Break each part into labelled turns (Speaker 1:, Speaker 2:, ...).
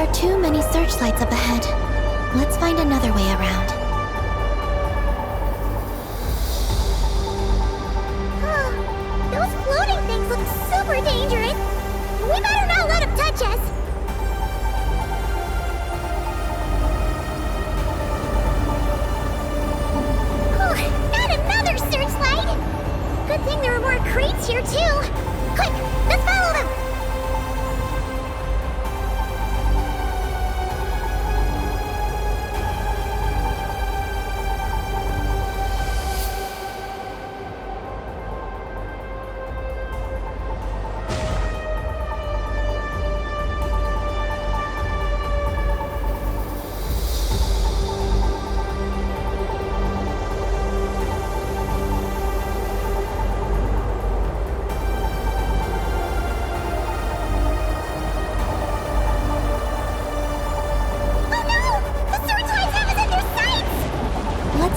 Speaker 1: are too many searchlights up ahead. Let's find another way around.
Speaker 2: Those floating things look super dangerous. We better not let them touch us. Not another searchlight! Good thing there are more crates here too. Quick, let's follow them.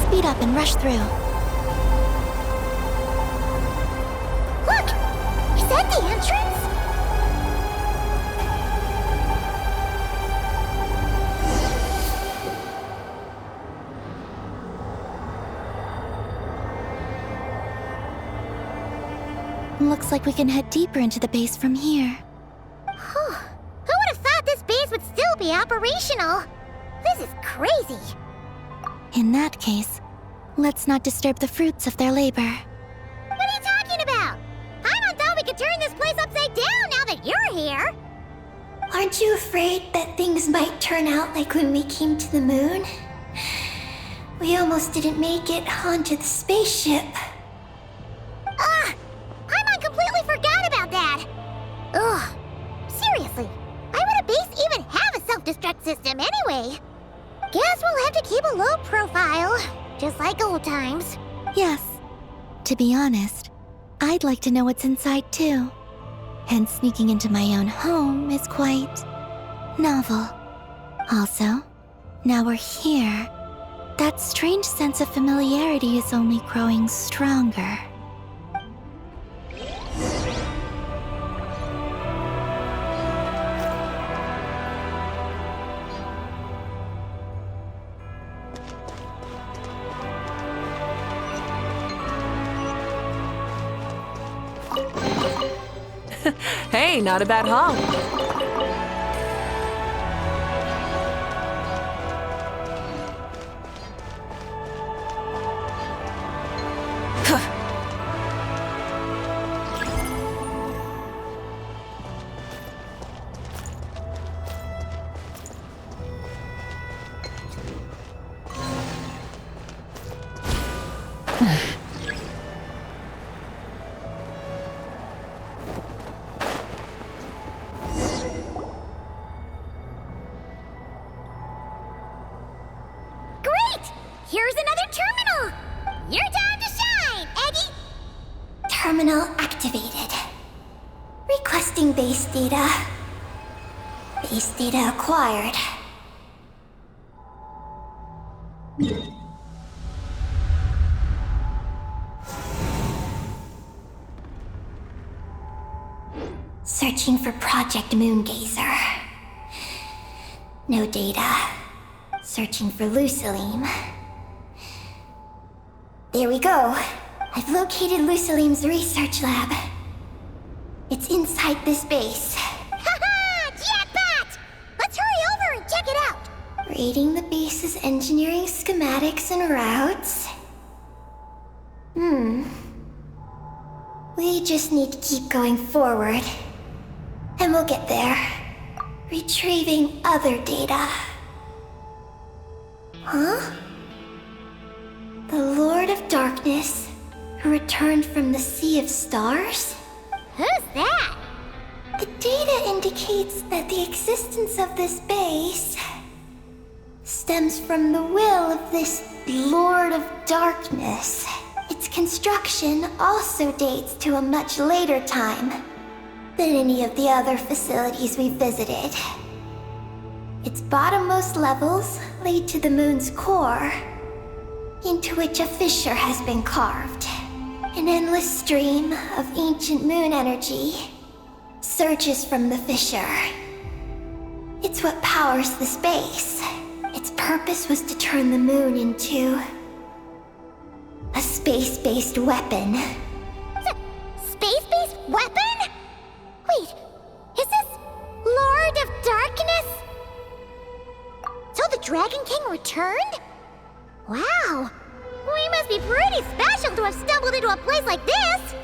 Speaker 1: Speed up and rush through.
Speaker 2: Look! Is that the entrance?
Speaker 1: Looks like we can head deeper into the base from here.
Speaker 2: Who would have thought this base would still be operational? This is crazy.
Speaker 1: In that case, let's not disturb the fruits of their labor.
Speaker 2: What are you talking about? I thought we could turn this place upside down now that you're here.
Speaker 3: Aren't you afraid that things might turn out like when we came to the moon? We almost didn't make it onto the spaceship.
Speaker 2: I completely forgot about that. Ugh. Seriously, why would a base even have a self-destruct system anyway? Guess we'll have to keep a low profile, just like old times.
Speaker 1: Yes. To be honest, I'd like to know what's inside too. And sneaking into my own home is quite novel. Also, now we're here. That strange sense of familiarity is only growing stronger.
Speaker 4: Hey, not a bad haul.
Speaker 2: Here's another terminal! Your time to shine, Eggy!
Speaker 3: Terminal activated. Requesting base data. Base data acquired. Searching for Project Moongazer. No data. Searching for Lucilim. There we go. I've located Lucilim's research lab. It's inside this base.
Speaker 2: Haha! Jackpot! Let's hurry over and check it out!
Speaker 3: Rating the base's engineering schematics and routes. We just need to keep going forward. And we'll get there. Retrieving other data. Huh? The Lord of Darkness, who returned from the Sea of Stars?
Speaker 2: Who's that?
Speaker 3: The data indicates that the existence of this base stems from the will of this Lord of Darkness. Its construction also dates to a much later time than any of the other facilities we visited. Its bottommost levels lead to the moon's core, into which a fissure has been carved. An endless stream of ancient moon energy surges from the fissure. It's what powers the space. Its purpose was to turn the moon into a space-based weapon.
Speaker 2: Space-based weapon? Wait, is this Lord of Darkness? So the Dragon King returned? Wow, we must be pretty special to have stumbled into a place like this.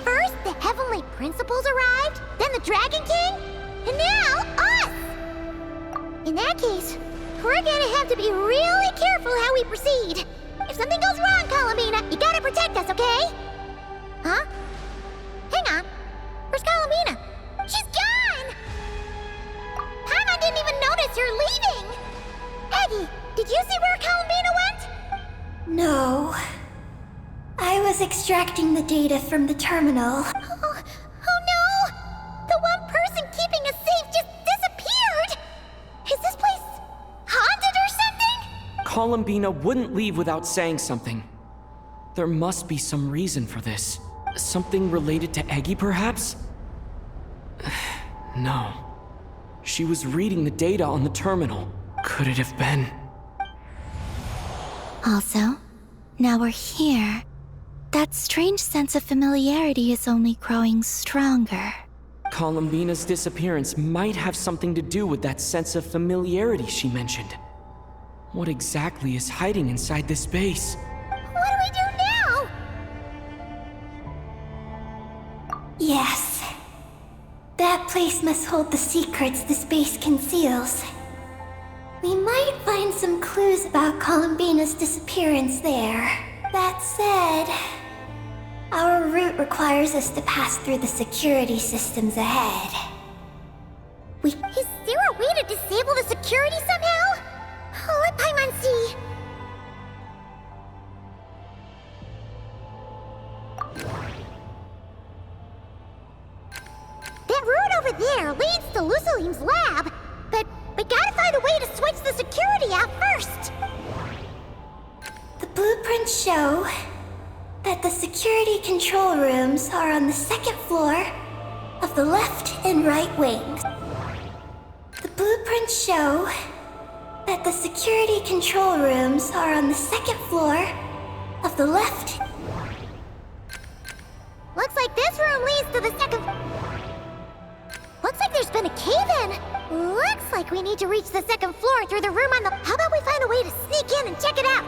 Speaker 2: First, the Heavenly Principles arrived, then the Dragon King, and now us! In that case, we're gonna have to be really careful how we proceed. If something goes wrong, Colomina, you gotta protect us, okay? Huh? Hang on. Where's Colomina? She's gone! Paimon didn't even notice you're leaving! Eggy, did you see where Colomina went?
Speaker 3: No. I was extracting the data from the terminal.
Speaker 2: Oh no! The one person keeping us safe just disappeared! Is this place haunted or something?
Speaker 5: Columbina wouldn't leave without saying something. There must be some reason for this. Something related to Eggy, perhaps? No. She was reading the data on the terminal. Could it have been?
Speaker 1: Also, now we're here. That strange sense of familiarity is only growing stronger.
Speaker 5: Columbina's disappearance might have something to do with that sense of familiarity she mentioned. What exactly is hiding inside this base?
Speaker 2: What do we do now?
Speaker 3: Yes. That place must hold the secrets the space conceals. We might find some clues about Columbina's disappearance there. That said, our route requires us to pass through the security systems ahead.
Speaker 2: Is there a way to disable the security somehow? Let Paimon see. That route over there leads to Lucilene's lab, but we gotta find a way to switch the security out first.
Speaker 3: The blueprints show that the security control rooms are on the second floor of the left and right wings. The blueprints show that the security control rooms are on the second floor of the left.
Speaker 2: Looks like this room leads to the second. Looks like there's been a cave-in. Looks like we need to reach the second floor through the room on the. How about we find a way to sneak in and check it out?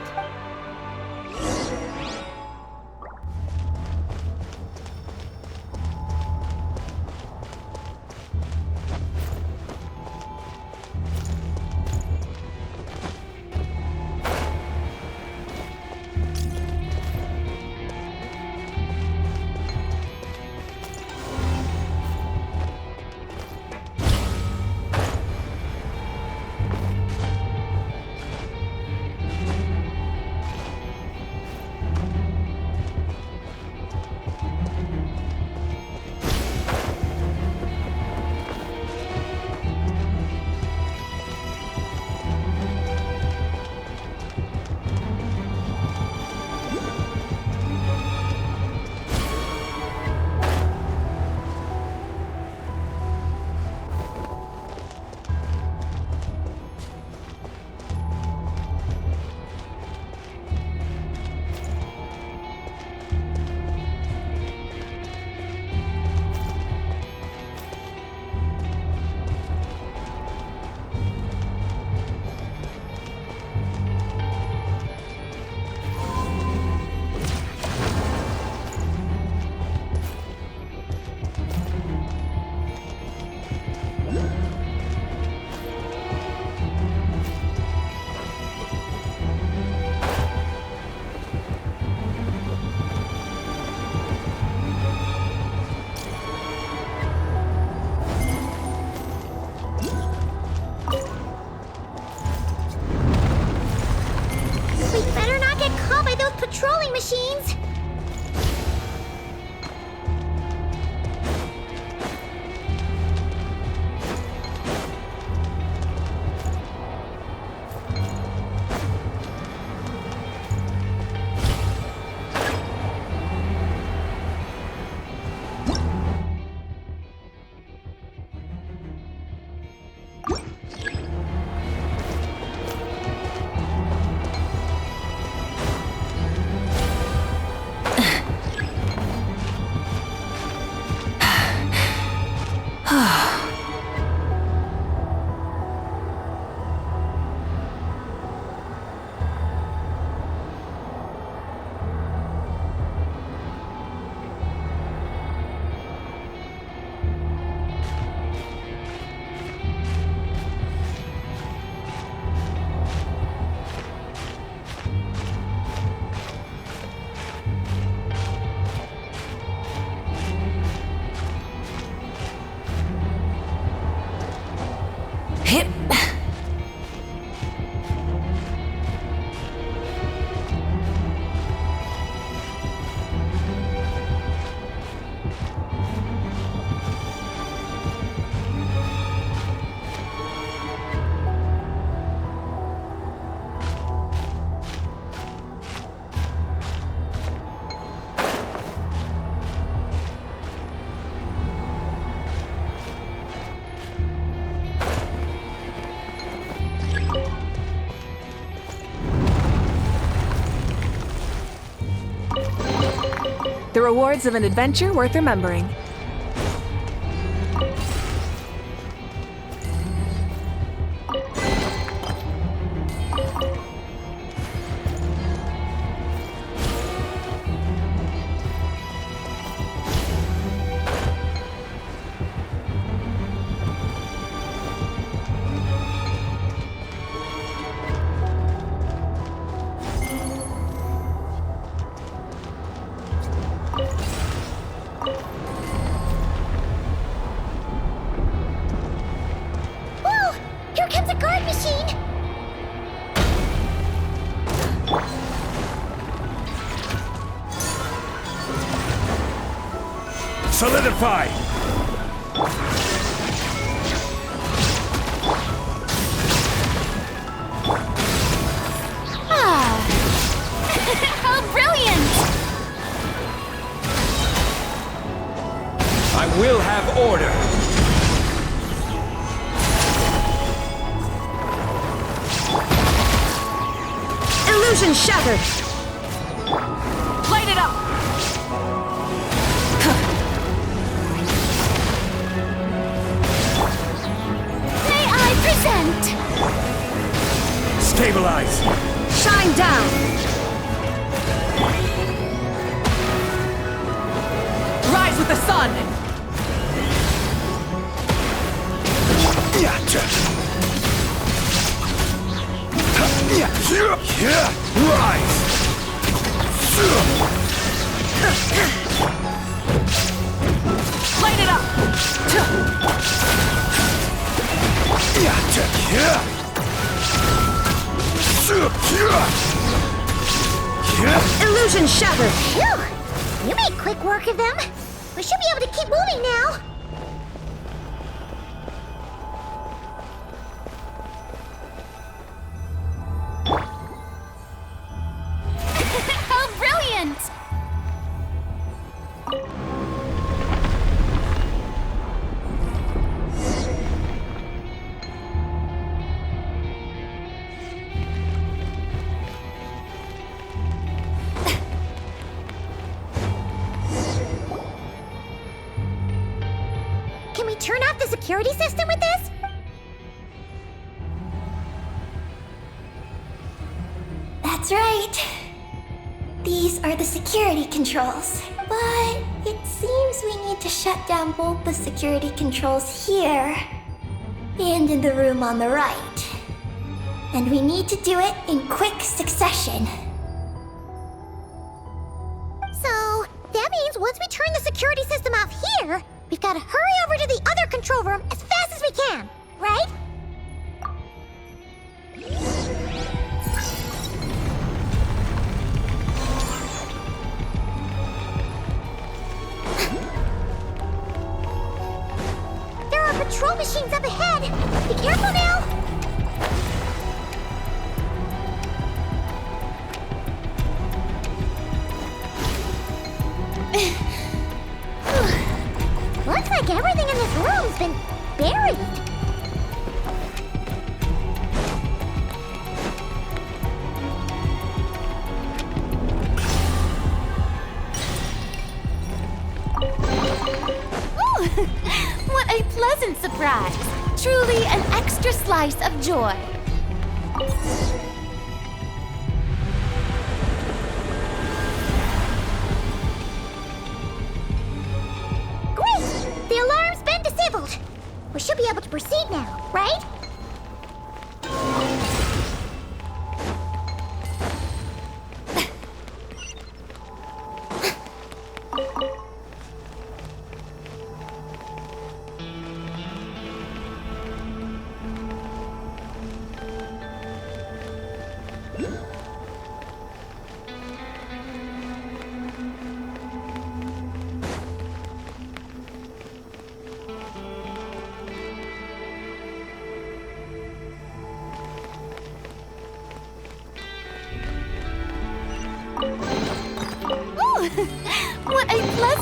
Speaker 4: Hip. The rewards of an adventure worth remembering.
Speaker 2: Whoa! Here comes a guard machine!
Speaker 6: Solidify!
Speaker 2: How brilliant!
Speaker 6: I will have order!
Speaker 4: Illusion shattered! Light it up!
Speaker 2: May I present?
Speaker 6: Stabilize!
Speaker 4: Shine down! Rise with the sun!
Speaker 6: Yacha! Rise!
Speaker 4: Light it up! Illusion shattered!
Speaker 2: Phew! You made quick work of them. We should be able to keep moving now. How brilliant! Can we turn off the security system with this?
Speaker 3: That's right. These are the security controls. But it seems we need to shut down both the security controls here and in the room on the right. And we need to do it in quick succession.
Speaker 2: So, that means once we turn the security system off here, we've got to hurry over to the other control room as fast as we can, right? There are patrol machines up ahead. Be careful now. Looks like everything in this room's been buried.
Speaker 7: Ooh, what a pleasant surprise! Truly an extra slice of joy.
Speaker 2: Great! The alarm's been disabled. We should be able to proceed now, right?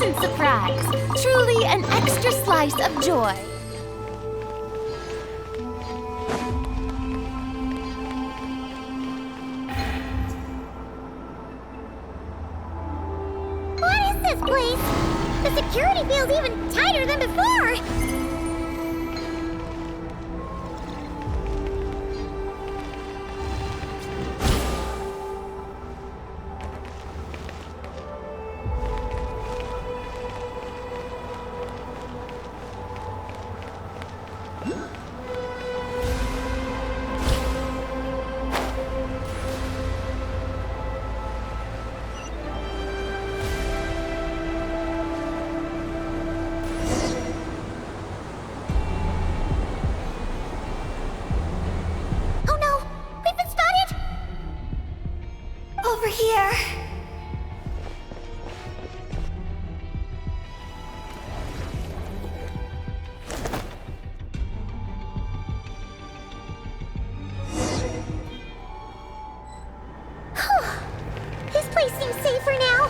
Speaker 7: pleasant surprise. Truly an extra slice of joy.
Speaker 2: What is this place? The security feels even tighter than before! Oh no! We've been spotted!
Speaker 3: Over here.
Speaker 2: This place seems safer now.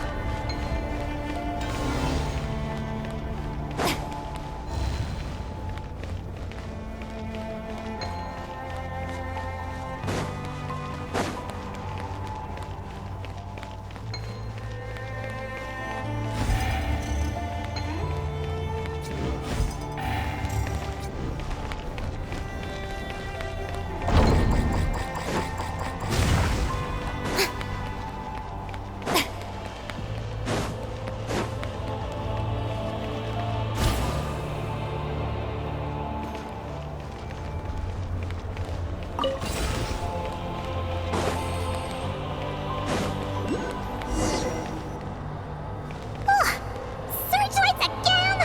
Speaker 2: Searchlights again!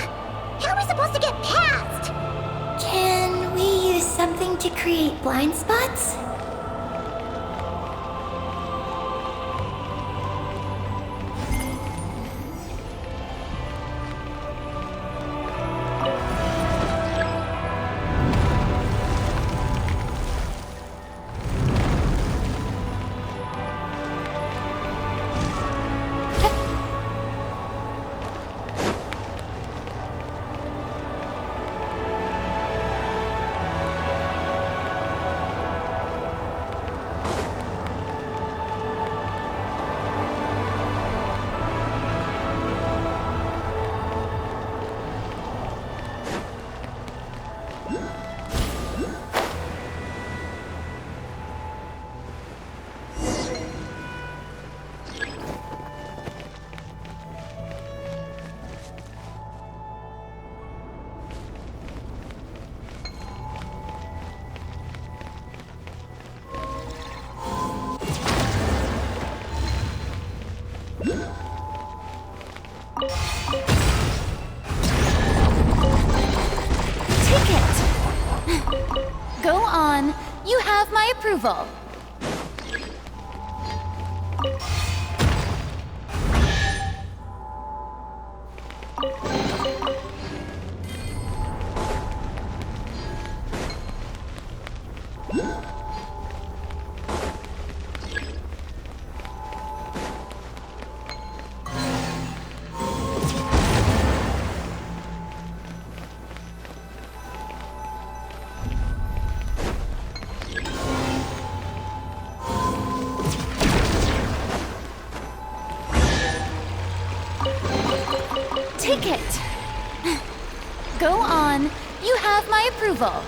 Speaker 2: How are we supposed to get past?
Speaker 3: Can we use something to create blind spots?
Speaker 7: Go on. You have my approval. Ticket. Go on. You have my approval.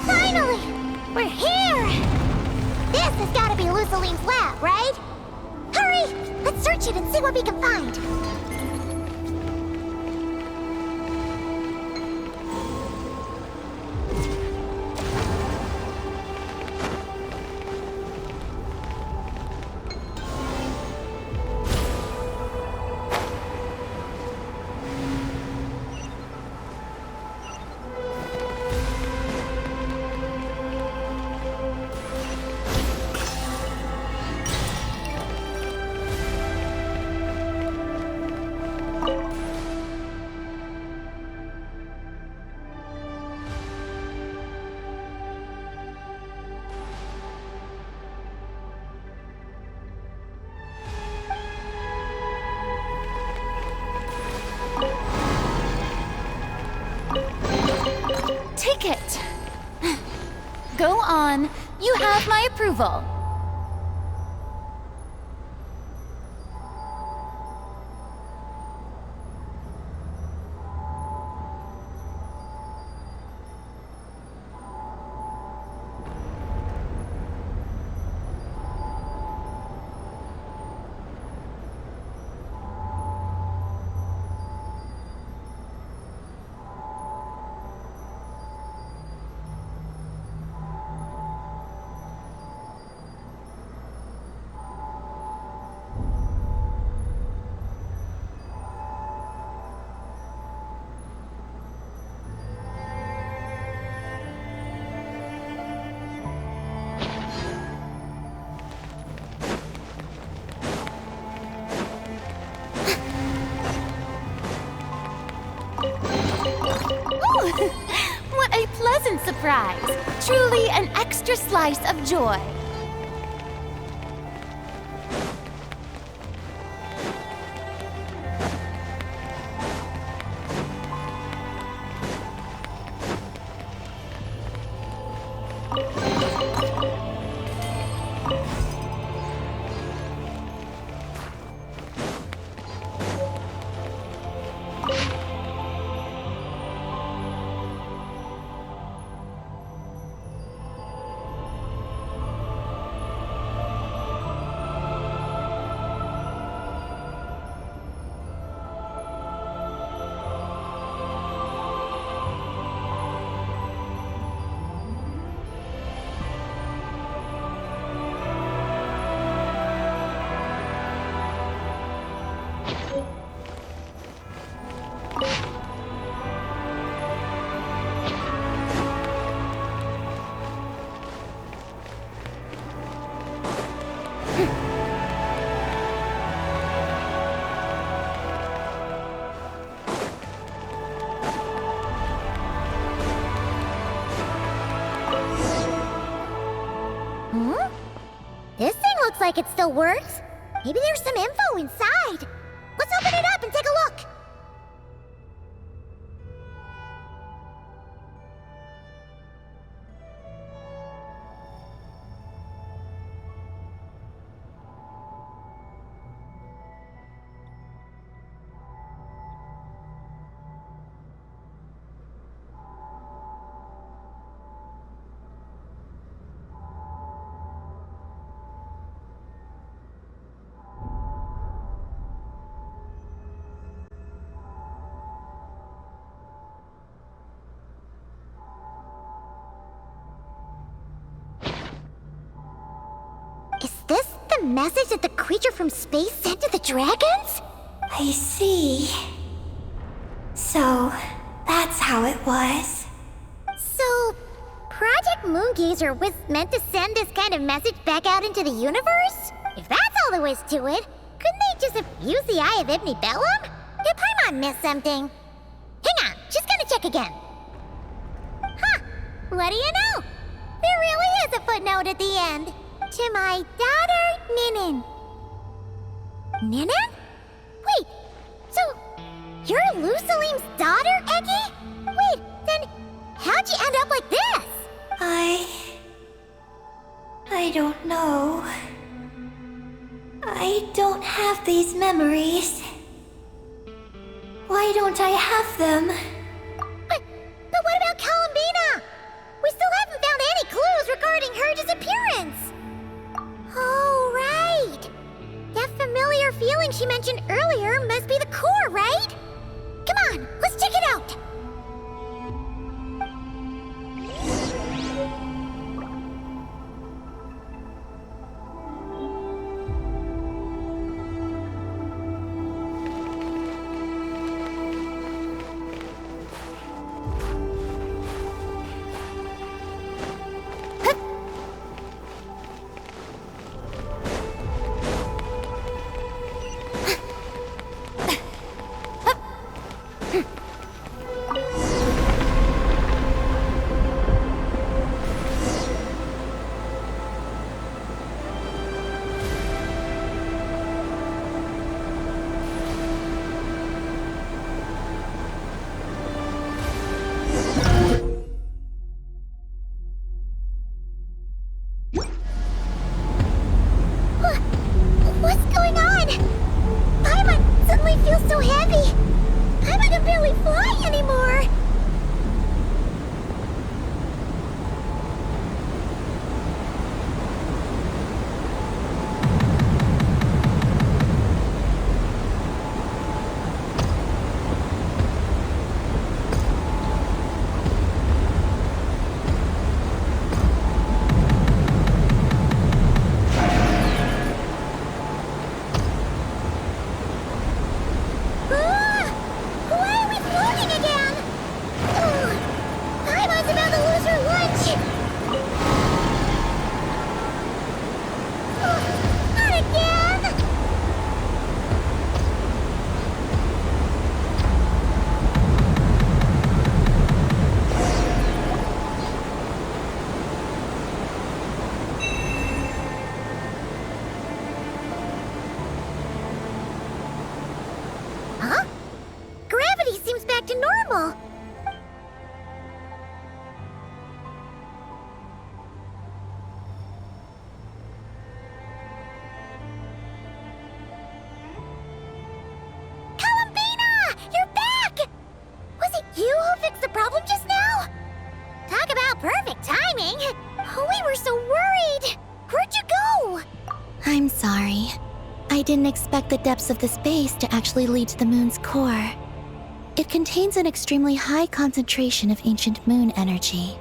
Speaker 2: Finally! We're here! This has got to be Luciline's lab, right? Hurry! Let's search it and see what we can find.
Speaker 7: it. Go on. You have my approval. What a pleasant surprise! Truly an extra slice of joy.
Speaker 2: This thing looks like it still works. Maybe there's some info inside. Let's open it up and take a look. Is this the message that the creature from space sent to the dragons?
Speaker 3: I see. So, that's how it was.
Speaker 2: So, Project Moongazer was meant to send this kind of message back out into the universe? If that's all there is to it, couldn't they just have used the Eye of Ibn Bellum? Did Paimon miss something? Hang on, just gonna check again. Huh, what do you know? There really is a footnote at the end. To my daughter, Ninin. Ninin? Wait, so you're Lusalim's daughter, Eggy? Wait, then how'd you end up like this?
Speaker 3: I don't know. I don't have these memories. Why don't I have them?
Speaker 2: But what about Columbina? We still haven't found any clues regarding her disappearance. Oh, right. That familiar feeling she mentioned earlier must be the core, right? Come on, let's check it out. What's going on? Paimon suddenly feels so heavy. Paimon can barely fly anymore. To normal. Columbina! You're back! Was it you who fixed the problem just now? Talk about perfect timing. We were so worried. Where'd you go?
Speaker 1: I'm sorry. I didn't expect the depths of the space to actually lead to the moon's core. It contains an extremely high concentration of ancient moon energy.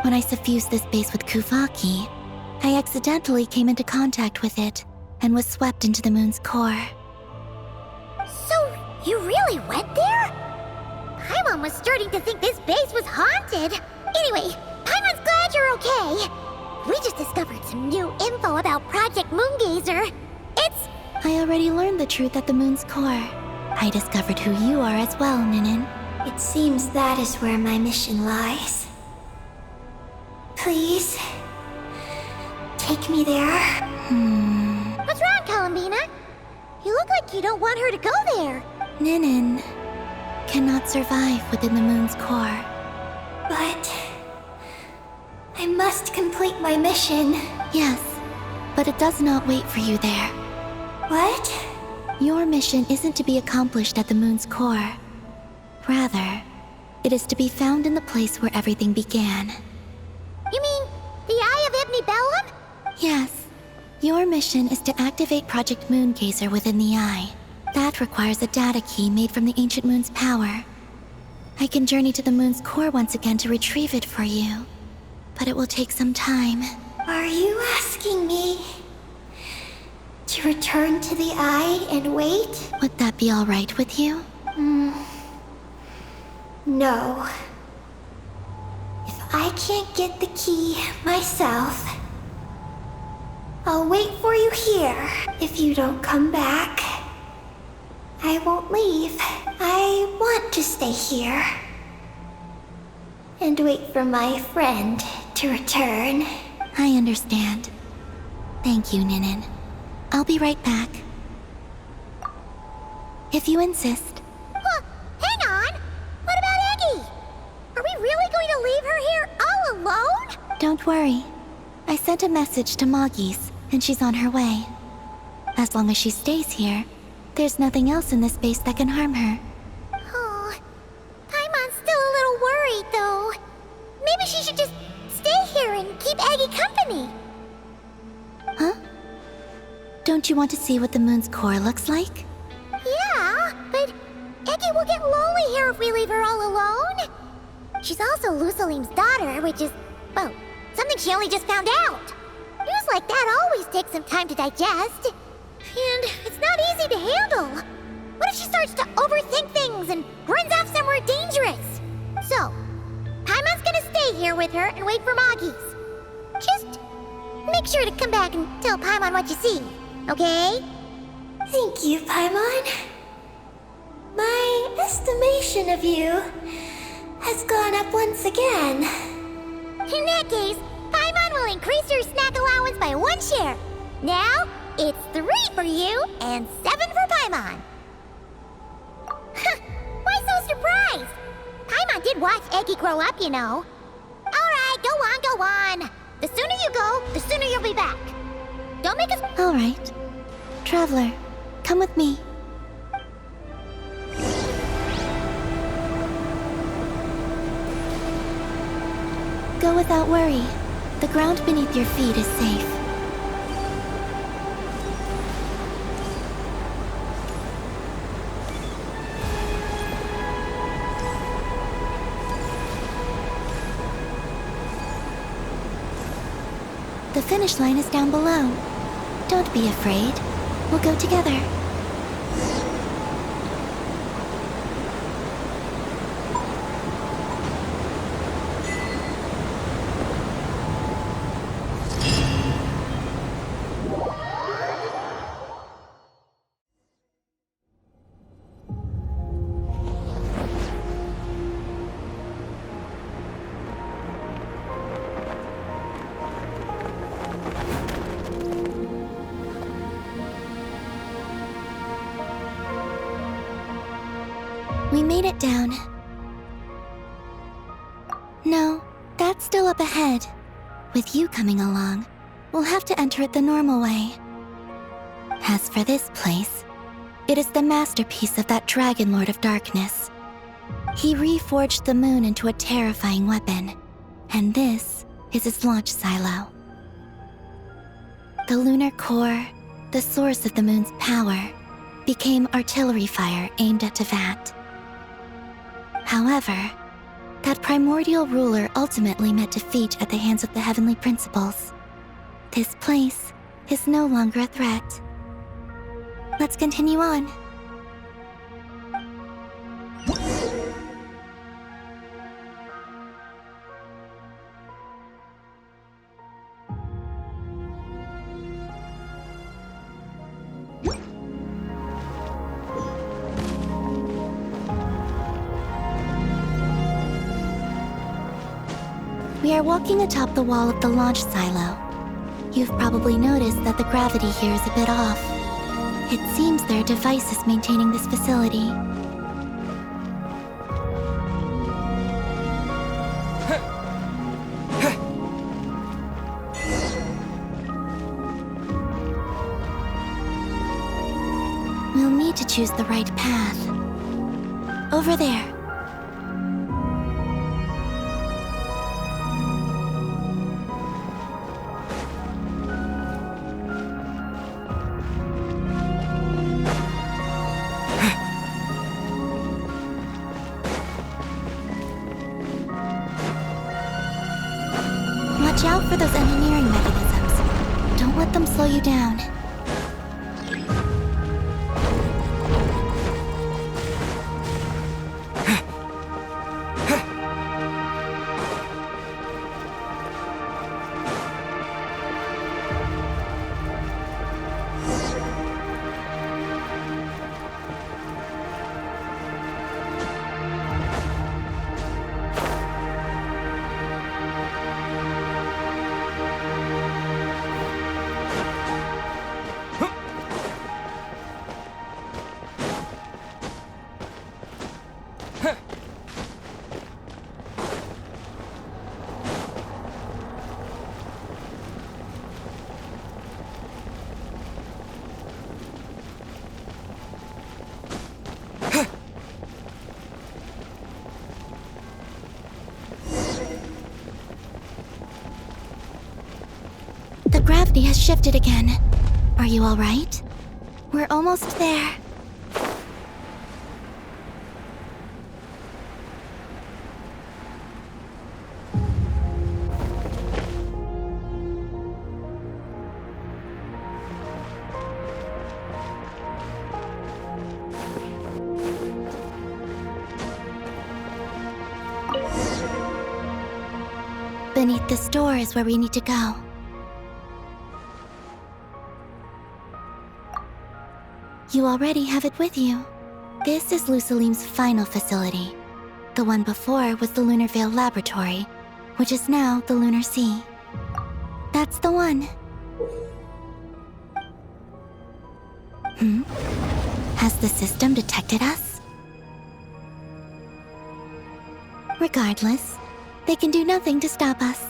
Speaker 1: When I suffused this base with Kuvaki, I accidentally came into contact with it and was swept into the moon's core.
Speaker 2: So, you really went there? Paimon was starting to think this base was haunted. Anyway, Paimon's glad you're okay. We just discovered some new info about Project Moongazer.
Speaker 1: I already learned the truth at the moon's core. I discovered who you are as well, Ninin.
Speaker 3: It seems that is where my mission lies. Please, take me there.
Speaker 2: What's wrong, Columbina? You look like you don't want her to go there.
Speaker 1: Ninin cannot survive within the moon's core.
Speaker 3: But I must complete my mission.
Speaker 1: Yes, but it does not wait for you there.
Speaker 3: What?
Speaker 1: Your mission isn't to be accomplished at the moon's core. Rather, it is to be found in the place where everything began.
Speaker 2: You mean the Eye of Ibn Bellum?
Speaker 1: Yes. Your mission is to activate Project Moongazer within the Eye. That requires a data key made from the ancient moon's power. I can journey to the moon's core once again to retrieve it for you, but it will take some time.
Speaker 3: Are you asking me to return to the Eye and wait?
Speaker 1: Would that be all right with you?
Speaker 3: No. If I can't get the key myself, I'll wait for you here. If you don't come back, I won't leave. I want to stay here and wait for my friend to return.
Speaker 1: I understand. Thank you, Ninin. I'll be right back. If you insist.
Speaker 2: Hang on! What about Eggy? Are we really going to leave her here all alone?
Speaker 1: Don't worry. I sent a message to Moggy's, and she's on her way. As long as she stays here, there's nothing else in this base that can harm her.
Speaker 2: Oh, Paimon's still a little worried, though. Maybe she should just stay here and keep Eggy company.
Speaker 1: Huh? Don't you want to see what the moon's core looks like?
Speaker 2: Yeah, but Eggy will get lonely here if we leave her all alone. She's also Lusalim's daughter, which is, well, something she only just found out. News like that always takes some time to digest. And it's not easy to handle. What if she starts to overthink things and runs off somewhere dangerous? So, Paimon's gonna stay here with her and wait for Moggy's. Just make sure to come back and tell Paimon what you see, okay?
Speaker 3: Thank you, Paimon. My estimation of you has gone up once again.
Speaker 2: In that case, Paimon will increase your snack allowance by 1 share. Now, it's 3 for you and 7 for Paimon. Why so surprised? Paimon did watch Eggy grow up, you know. Alright, go on, go on. The sooner you go, the sooner you'll be back. Don't make us.
Speaker 1: All right. Traveler, come with me. Go without worry. The ground beneath your feet is safe. The finish line is down below. Don't be afraid. We'll go together. We made it down. No, that's still up ahead. With you coming along, we'll have to enter it the normal way. As for this place, it is the masterpiece of that Dragon Lord of Darkness. He reforged the moon into a terrifying weapon, and this is its launch silo. The lunar core, the source of the moon's power, became artillery fire aimed at Tevat. However, that primordial ruler ultimately met defeat at the hands of the heavenly principles. This place is no longer a threat. Let's continue on. We are walking atop the wall of the launch silo. You've probably noticed that the gravity here is a bit off. It seems there are devices maintaining this facility. We'll need to choose the right path. Over there. Watch out for those engineering mechanisms. Don't let them slow you down. The gravity has shifted again. Are you all right? We're almost there. Beneath this door is where we need to go. You already have it with you. This is Lusalim's final facility. The one before was the Lunar Veil Laboratory, which is now the Lunar Sea. That's the one. Has the system detected us? Regardless, they can do nothing to stop us.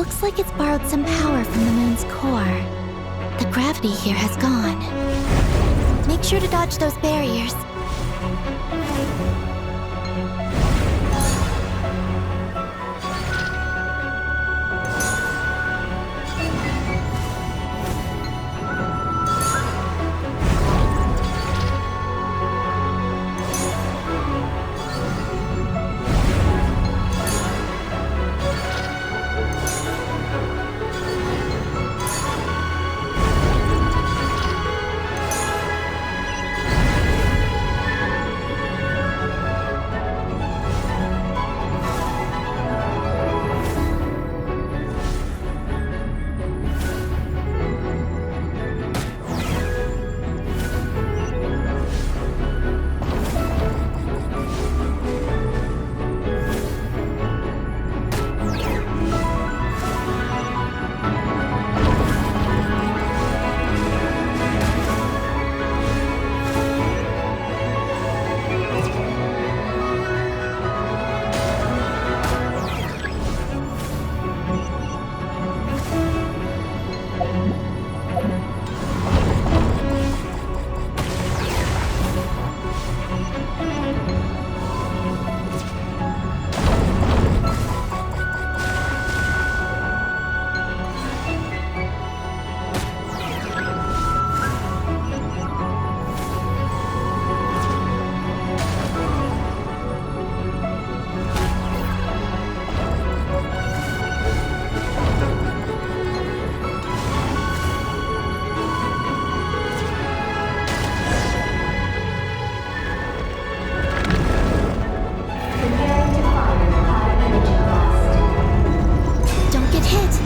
Speaker 1: Looks like it's borrowed some power from the moon's core. The gravity here has gone. Make sure to dodge those barriers. Don't get hit!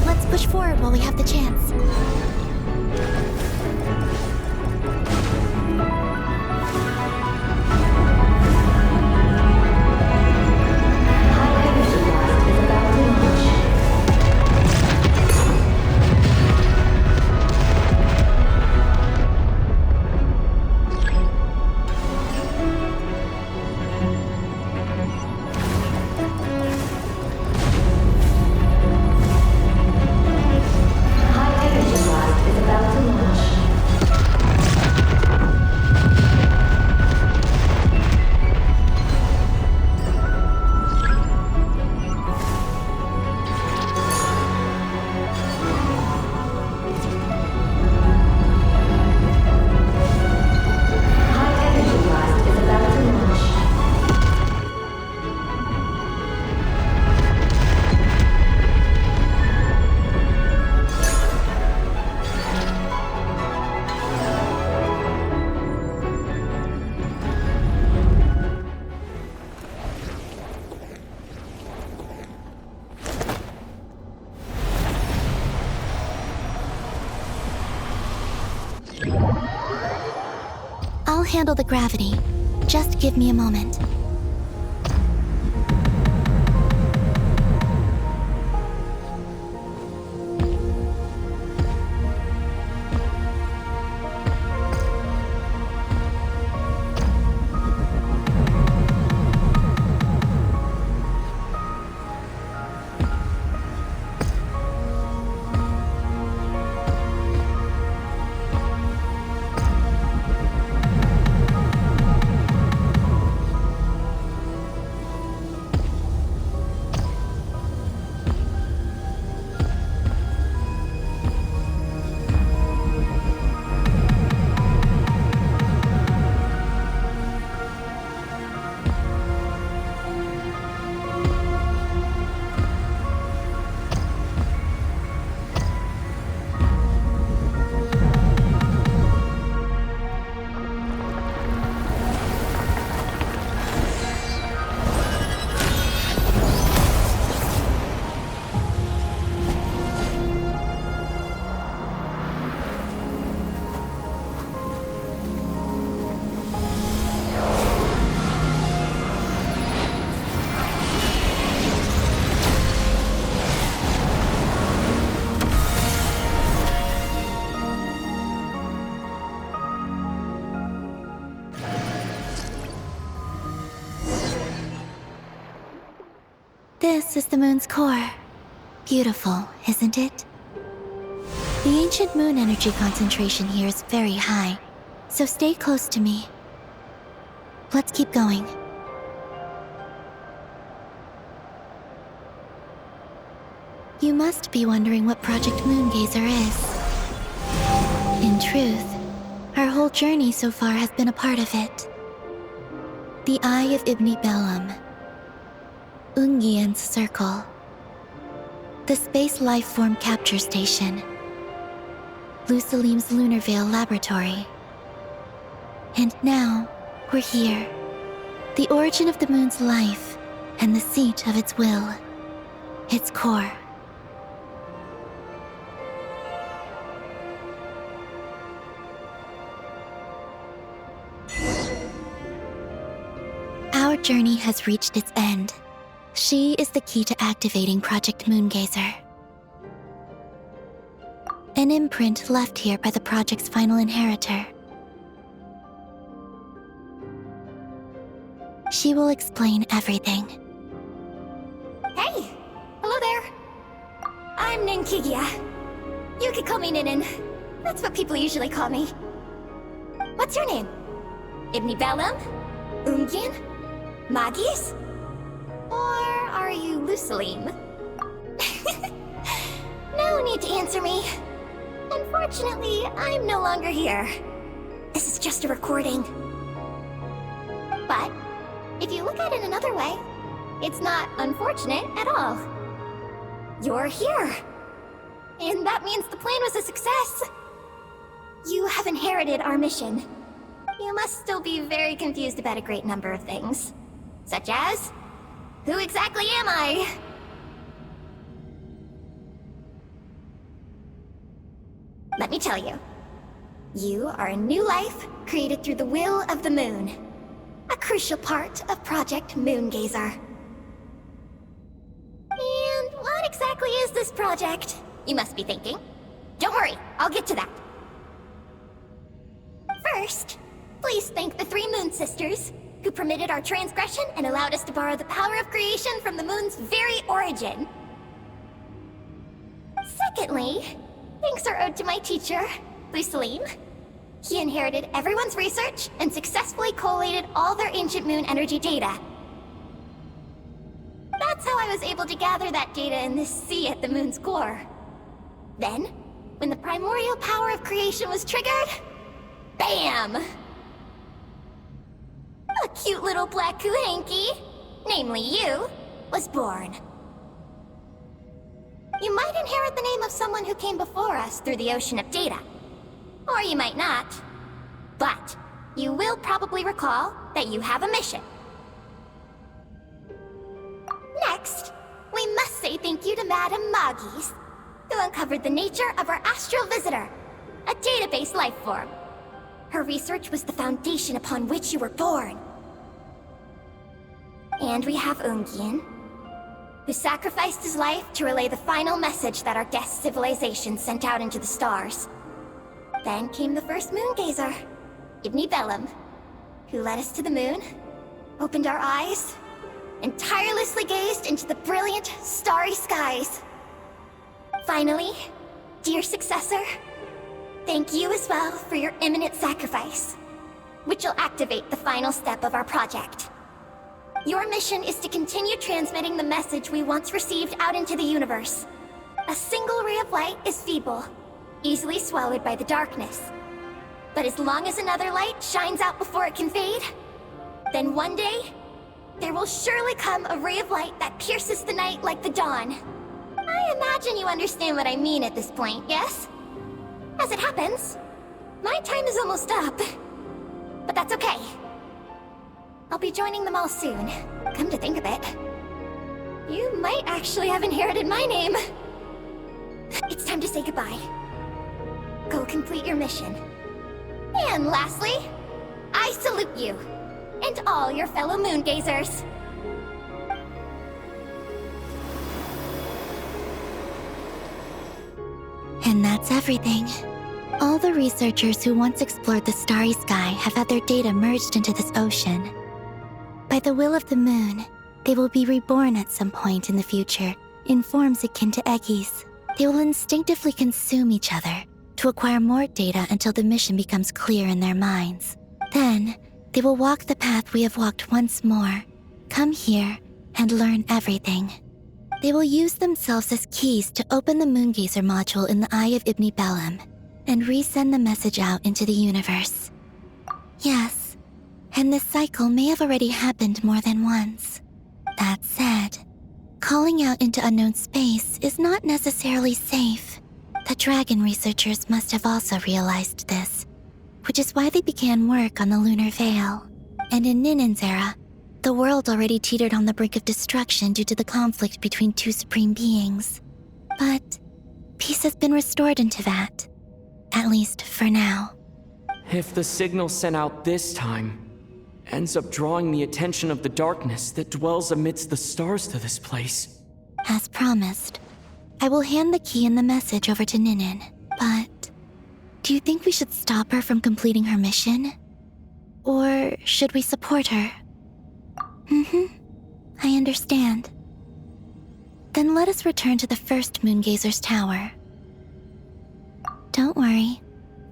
Speaker 1: Let's push forward while we have the chance. I'll handle the gravity. Just give me a moment. This is the moon's core. Beautiful, isn't it? The ancient moon energy concentration here is very high, so stay close to me. Let's keep going. You must be wondering what Project Moongazer is. In truth, our whole journey so far has been a part of it. The Eye of Ibni Bellum, Ungian's Circle, the Space Lifeform Capture Station, Lusalim's Lunar Veil Laboratory. And now, we're here. The origin of the moon's life, and the seat of its will, its core. Our journey has reached its end. She is the key to activating Project Moongazer. An imprint left here by the project's final inheritor. She will explain everything.
Speaker 3: Hey! Hello there! I'm Ninkigia. You could call me Ninin. That's what people usually call me. What's your name? Ibni Bellum? Ungian? Magis? Or are you Lusalim? No need to answer me. Unfortunately, I'm no longer here. This is just a recording. But, if you look at it another way, it's not unfortunate at all. You're here. And that means the plan was a success. You have inherited our mission. You must still be very confused about a great number of things. Such as, who exactly am I? Let me tell you. You are a new life created through the will of the moon. A crucial part of Project Moongazer. And what exactly is this project? You must be thinking. Don't worry, I'll get to that. First, please thank the 3 Moon Sisters, who permitted our transgression and allowed us to borrow the power of creation from the moon's very origin. Secondly, thanks are owed to my teacher, Lusalim. He inherited everyone's research and successfully collated all their ancient moon energy data. That's how I was able to gather that data in this sea at the moon's core. Then, when the primordial power of creation was triggered, BAM! A cute little black kuhanky, namely you, was born. You might inherit the name of someone who came before us through the ocean of data. Or you might not. But you will probably recall that you have a mission. Next, we must say thank you to Madame Magis, who uncovered the nature of our astral visitor, a database lifeform. Her research was the foundation upon which you were born. And we have Ungian, who sacrificed his life to relay the final message that our guest civilization sent out into the stars. Then came the first Moongazer, Ibni Bellum, who led us to the moon, opened our eyes, and tirelessly gazed into the brilliant, starry skies. Finally, dear successor, thank you as well for your imminent sacrifice, which will activate the final step of our project. Your mission is to continue transmitting the message we once received out into the universe. A single ray of light is feeble, easily swallowed by the darkness. But as long as another light shines out before it can fade, then one day, there will surely come a ray of light that pierces the night like the dawn. I imagine you understand what I mean at this point, yes? As it happens, my time is almost up. But that's okay. I'll be joining them all soon. Come to think of it, you might actually have inherited my name. It's time to say goodbye. Go complete your mission. And lastly, I salute you, and all your fellow Moongazers.
Speaker 1: And that's everything. All the researchers who once explored the starry sky have had their data merged into this ocean. By the will of the moon, They will be reborn at some point in the future in forms akin to Eggies. They will instinctively consume each other to acquire more data until the mission becomes clear in their minds. Then, they will walk the path we have walked once more, come here, and learn everything. They will use themselves as keys to open the Moongazer module in the Eye of Ibn Bellum and resend the message out into the universe. Yes, and this cycle may have already happened more than once. That said, calling out into unknown space is not necessarily safe. The dragon researchers must have also realized this, which is why they began work on the lunar veil. And in Ninen's era, the world already teetered on the brink of destruction due to the conflict between two supreme beings. But peace has been restored into that, at least for now.
Speaker 5: If the signal sent out this time ends up drawing the attention of the darkness that dwells amidst the stars to this place.
Speaker 1: As promised, I will hand the key and the message over to Ninen. But do you think we should stop her from completing her mission? Or should we support her? I understand. Then let us return to the first Moongazer's tower. Don't worry,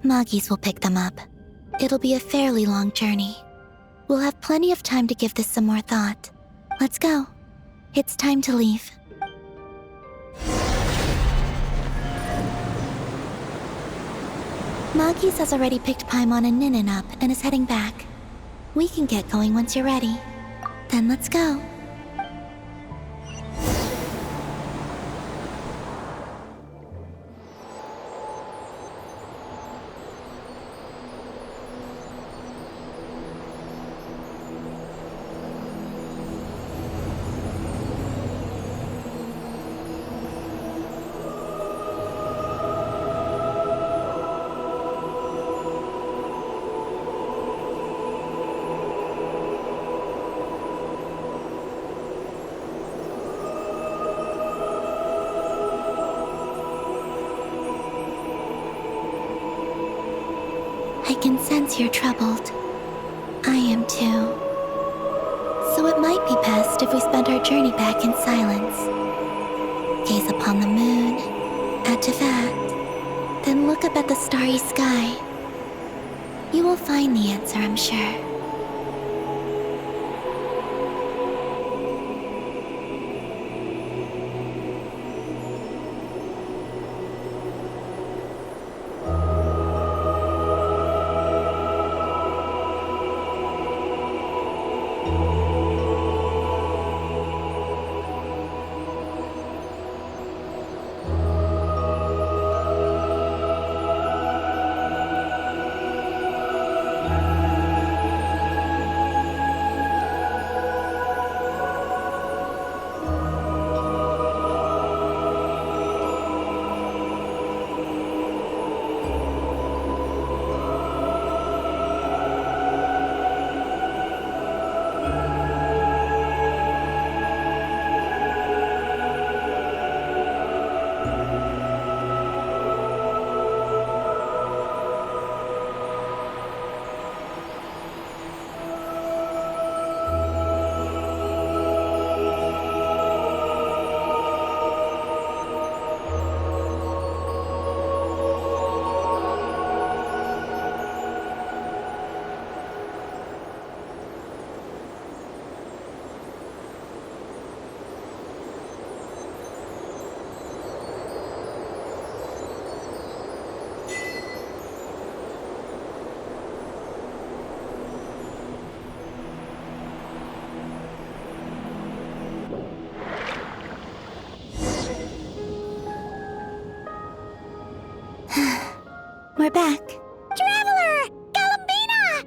Speaker 1: Moggies will pick them up. It'll be a fairly long journey. We'll have plenty of time to give this some more thought. Let's go. It's time to leave. Moggies has already picked Paimon and Ninen up and is heading back. We can get going once you're ready. Then let's go. I can sense you're troubled. I am too. So it might be best if we spend our journey back in silence. Gaze upon the moon, add to that, then look up at the starry sky. You will find the answer, I'm sure. We're back.
Speaker 2: Traveler! Galambina!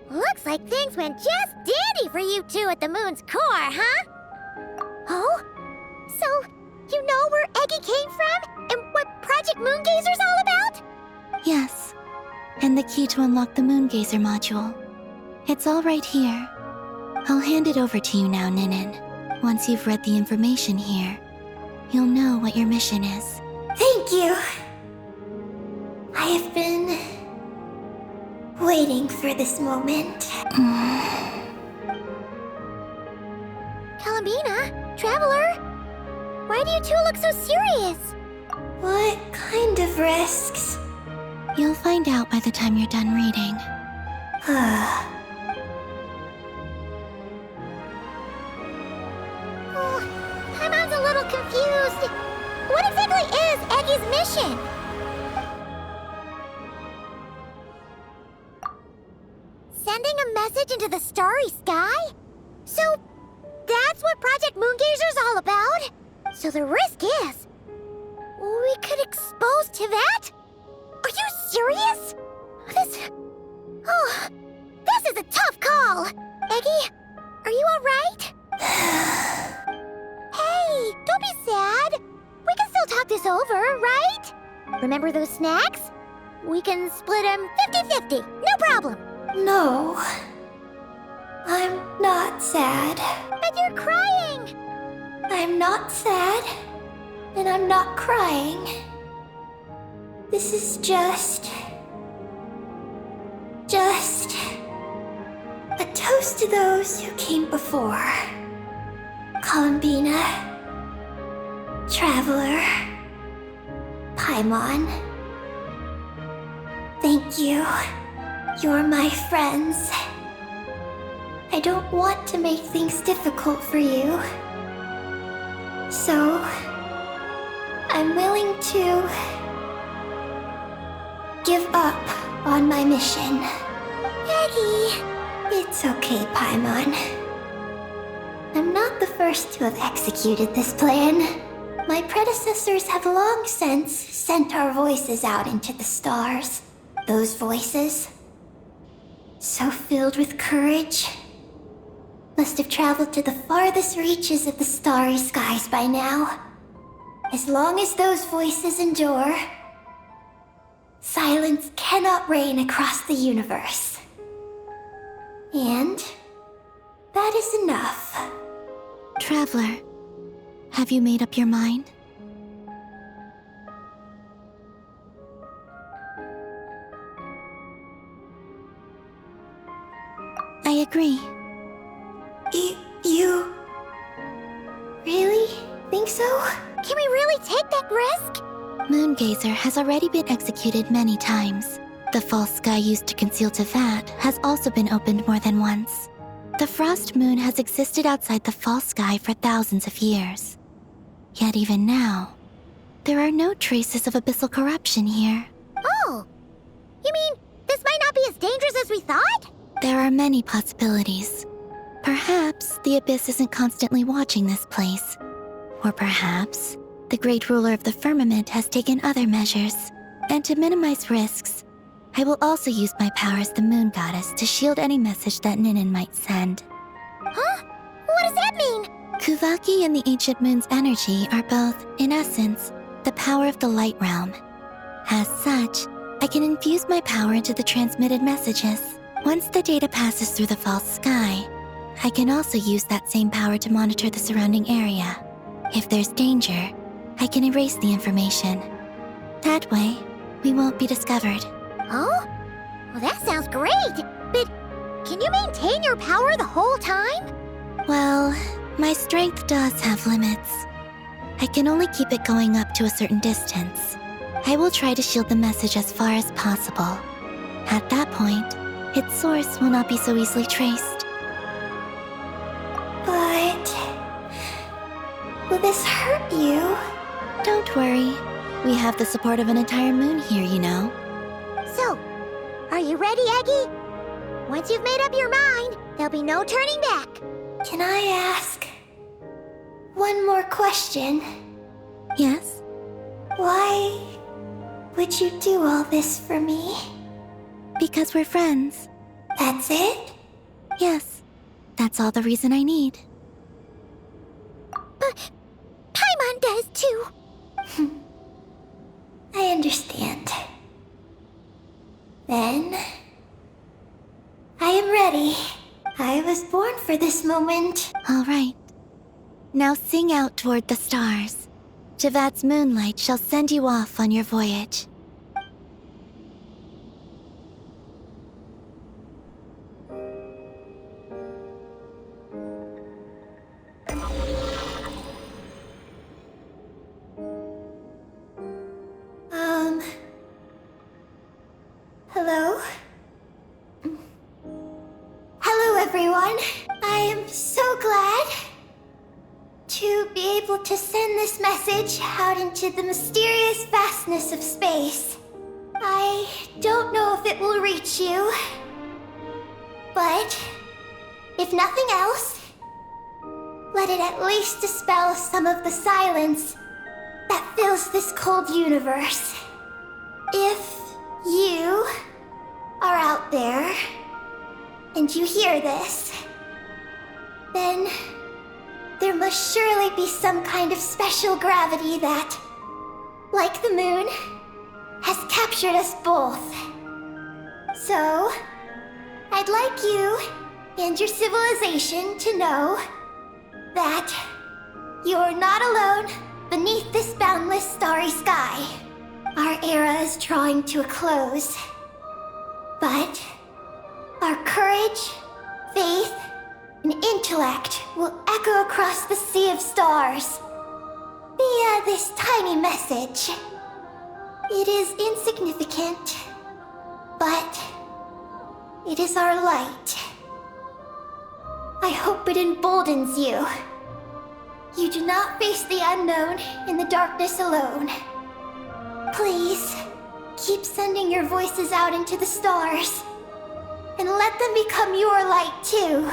Speaker 2: Looks like things went just dandy for you two at the moon's core, huh? Oh? So, you know where Eggy came from? And what Project Moongazer's all about?
Speaker 1: Yes, and the key to unlock the Moongazer module. It's all right here. I'll hand it over to you now, Ninen. Once you've read the information here, you'll know what your mission is.
Speaker 3: Thank you. I have been waiting for this moment.
Speaker 2: Galambina, Why do you two look so serious?
Speaker 3: What kind of risks?
Speaker 1: You'll find out by the time you're done reading.
Speaker 2: Oh, Paimon's a little confused. What exactly is Eggy's mission? Sending a message into the starry sky? So, that's what Project Moongazer's all about? So the risk is, we could expose Tivat? Are you serious? This is a tough call. Eggy, are you alright? Hey, don't be sad. We can still talk this over, right? Remember those snacks? We can split them 50-50, no problem.
Speaker 3: No. I'm not sad.
Speaker 2: But you're crying.
Speaker 3: I'm not sad. And I'm not crying. This is just a toast to those who came before. Columbina, Traveler, Paimon. Thank you. You're my friends. I don't want to make things difficult for you. So, I'm willing to give up on my mission.
Speaker 2: Eggy.
Speaker 3: It's okay, Paimon. I'm not the first to have executed this plan. My predecessors have long since sent our voices out into the stars. Those voices, so filled with courage, must have traveled to the farthest reaches of the starry skies by now. As long as those voices endure, silence cannot reign across the universe. And that is enough.
Speaker 1: Traveler, have you made up your mind? I agree.
Speaker 3: You really think so?
Speaker 2: Can we really take that risk?
Speaker 1: Moongazer has already been executed many times. The false sky used to conceal Tivat has also been opened more than once. The frost moon has existed outside the false sky for thousands of years. Yet even now, there are no traces of abyssal corruption here.
Speaker 2: Oh, you mean this might not be as dangerous as we thought?
Speaker 1: There are many possibilities. Perhaps the Abyss isn't constantly watching this place. Or perhaps the Great Ruler of the Firmament has taken other measures. And to minimize risks, I will also use my power as the Moon Goddess to shield any message that Ninin might send.
Speaker 2: Huh? What does that mean?
Speaker 1: Kuvaki and the Ancient Moon's energy are both, in essence, the power of the Light Realm. As such, I can infuse my power into the transmitted messages. Once the data passes through the false sky, I can also use that same power to monitor the surrounding area. If there's danger, I can erase the information. That way, we won't be discovered.
Speaker 2: Oh? Well, that sounds great! But can you maintain your power the whole time?
Speaker 1: Well, my strength does have limits. I can only keep it going up to a certain distance. I will try to shield the message as far as possible. At that point, its source will not be so easily traced.
Speaker 3: But will this hurt you?
Speaker 1: Don't worry. We have the support of an entire moon here, you know.
Speaker 2: So, are you ready, Eggy? Once you've made up your mind, there'll be no turning back.
Speaker 3: Can I ask one more question?
Speaker 1: Yes?
Speaker 3: Why would you do all this for me?
Speaker 1: Because we're friends.
Speaker 3: That's it?
Speaker 1: Yes. That's all the reason I need.
Speaker 2: But Paimon does too.
Speaker 3: I understand. Then, I am ready. I was born for this moment.
Speaker 1: All right. Now sing out toward the stars. Tivat's moonlight shall send you off on your voyage.
Speaker 3: Hello? Hello, everyone. I am so glad to be able to send this message out into the mysterious vastness of space. I don't know if it will reach you, but if nothing else, let it at least dispel some of the silence that fills this cold universe. If you are out there and you hear this, then there must surely be some kind of special gravity that, like the moon, has captured us both. So, I'd like you and your civilization to know that you're not alone beneath this boundless starry sky. Our era is drawing to a close, but our courage, faith, and intellect will echo across the sea of stars via this tiny message. It is insignificant, but it is our light. I hope it emboldens you. You do not face the unknown in the darkness alone. Please, keep sending your voices out into the stars, and let them become your light too.